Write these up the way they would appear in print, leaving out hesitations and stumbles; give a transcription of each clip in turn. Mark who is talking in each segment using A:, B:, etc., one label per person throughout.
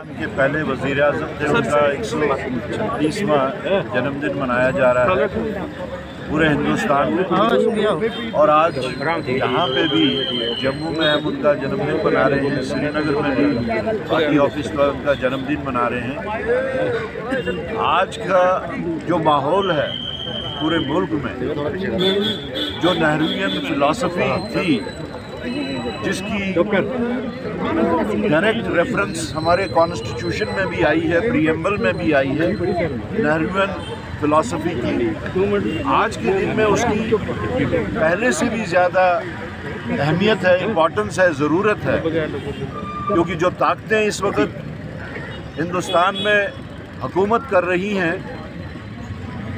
A: के पहले वज़ीर आज़म थे, उनका 136वां जन्मदिन मनाया जा रहा है पूरे हिंदुस्तान में। और आज यहाँ पे भी जम्मू में हम उनका जन्मदिन मना रहे हैं, श्रीनगर में भी पार्टी ऑफिस पर उनका जन्मदिन मना रहे हैं। आज का जो माहौल है पूरे मुल्क में, जो नेहरूवियन फिलॉसफी थी जिसकी डायरेक्ट रेफरेंस हमारे कॉन्स्टिट्यूशन में भी आई है, प्रीएम्बल में भी आई है, नेहरूवियन फिलॉसफी की, आज के दिन में उसकी पहले से भी ज़्यादा अहमियत है, इम्पोर्टेंस है, ज़रूरत है। क्योंकि जो ताकतें इस वक्त हिंदुस्तान में हुकूमत कर रही हैं,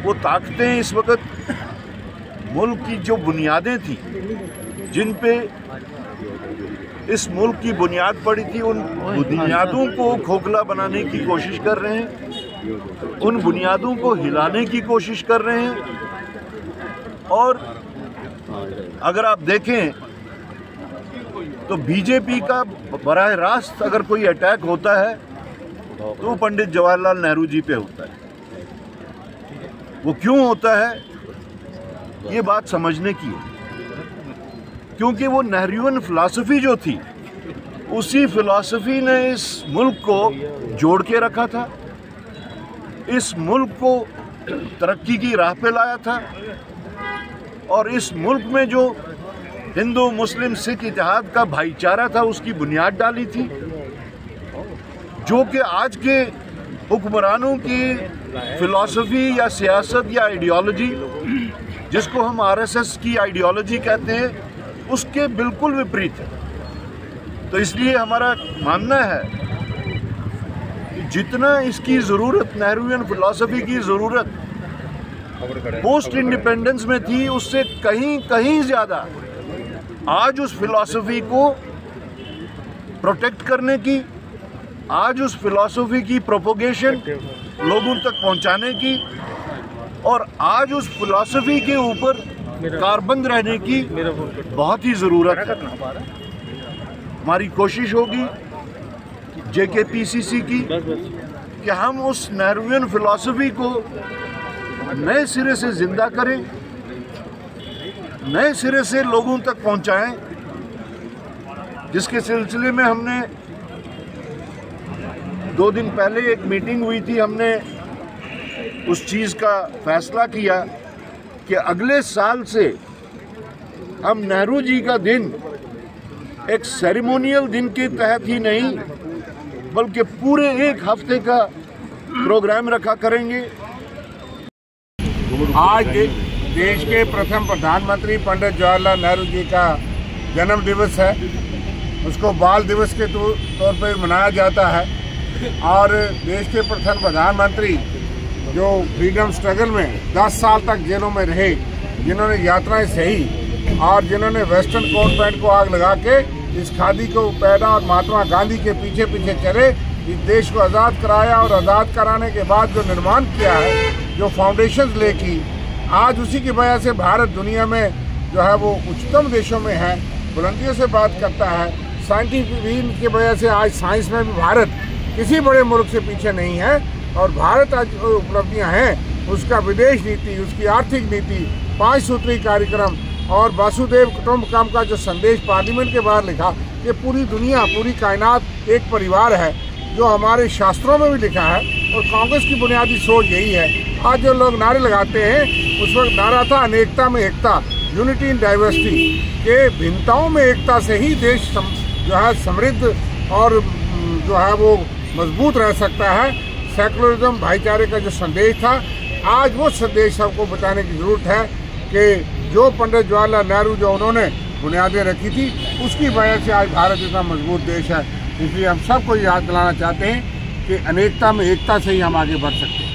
A: वो ताकतें इस वक्त मुल्क की जो बुनियादें थी, जिन पे इस मुल्क की बुनियाद पड़ी थी, उन बुनियादों को खोखला बनाने की कोशिश कर रहे हैं, उन बुनियादों को हिलाने की कोशिश कर रहे हैं। और अगर आप देखें तो बीजेपी का बराह रास्त अगर कोई अटैक होता है तो पंडित जवाहरलाल नेहरू जी पे होता है। वो क्यों होता है, ये बात समझने की है। क्योंकि वो नेहरूवियन फिलॉसफी जो थी, उसी फिलॉसफी ने इस मुल्क को जोड़ के रखा था, इस मुल्क को तरक्की की राह पे लाया था, और इस मुल्क में जो हिंदू मुस्लिम सिख इत्तेहाद का भाईचारा था, उसकी बुनियाद डाली थी। जो कि आज के हुक्मरानों की फिलॉसफी या सियासत या आइडियोलॉजी, जिसको हम आरएसएस की आइडियोलॉजी कहते हैं, उसके बिल्कुल विपरीत है। तो इसलिए हमारा मानना है कि जितना इसकी ज़रूरत, नेहरूवियन फिलॉसफी की ज़रूरत पोस्ट इंडिपेंडेंस में थी, उससे कहीं ज़्यादा आज उस फिलॉसफी को प्रोटेक्ट करने की, आज उस फिलॉसफी की प्रोपोगेशन लोगों तक पहुंचाने की, और आज उस फिलॉसफी के ऊपर कारबंद रहने की बहुत ही ज़रूरत है। हमारी कोशिश होगी JKPCC की कि हम उस नेहरूवियन फिलॉसफी को नए सिरे से ज़िंदा करें, नए सिरे से लोगों तक पहुंचाएं, जिसके सिलसिले में हमने 2 दिन पहले एक मीटिंग हुई थी। हमने उस चीज़ का फैसला किया कि अगले साल से हम नेहरू जी का दिन एक सेरेमोनियल दिन के तहत ही नहीं, बल्कि पूरे एक हफ्ते का प्रोग्राम रखा करेंगे।
B: आज देश के प्रथम प्रधानमंत्री पंडित जवाहरलाल नेहरू जी का जन्म दिवस है। उसको बाल दिवस के तौर पर मनाया जाता है। और देश के प्रथम प्रधानमंत्री जो फ्रीडम स्ट्रगल में 10 साल तक जेलों में रहे, जिन्होंने यात्राएं सही और जिन्होंने वेस्टर्न कोट पैंट को आग लगा के इस खादी को पैदा और महात्मा गांधी के पीछे पीछे चले, इस देश को आज़ाद कराया, और आज़ाद कराने के बाद जो निर्माण किया है, जो फाउंडेशंस लेकी, आज उसी की वजह से भारत दुनिया में जो है वो उच्चतम देशों में है, बुलंदियों से बात करता है। साइंटिफिक की वजह से आज साइंस में भी भारत किसी बड़े मुल्क से पीछे नहीं है। और भारत आज जो उपलब्धियाँ हैं, उसका विदेश नीति, उसकी आर्थिक नीति, 5 सूत्री कार्यक्रम और वासुदेव कुटुंबकम का जो संदेश पार्लियामेंट के बाहर लिखा कि पूरी दुनिया, पूरी कायनात एक परिवार है, जो हमारे शास्त्रों में भी लिखा है। और कांग्रेस की बुनियादी सोच यही है। आज जो लोग नारे लगाते हैं, उस वक्त नारा था अनेकता में एकता, यूनिटी इन डाइवर्सिटी, के भिन्नताओं में एकता से ही देश जो है समृद्ध और जो है वो मजबूत रह सकता है। सेकुलरिज्म, भाईचारे का जो संदेश था, आज वो संदेश सबको बताने की ज़रूरत है कि जो पंडित जवाहरलाल नेहरू जो उन्होंने बुनियादें रखी थी, उसकी वजह से आज भारत इतना मजबूत देश है। इसलिए हम सबको याद दिलाना चाहते हैं कि अनेकता में एकता से ही हम आगे बढ़ सकते हैं।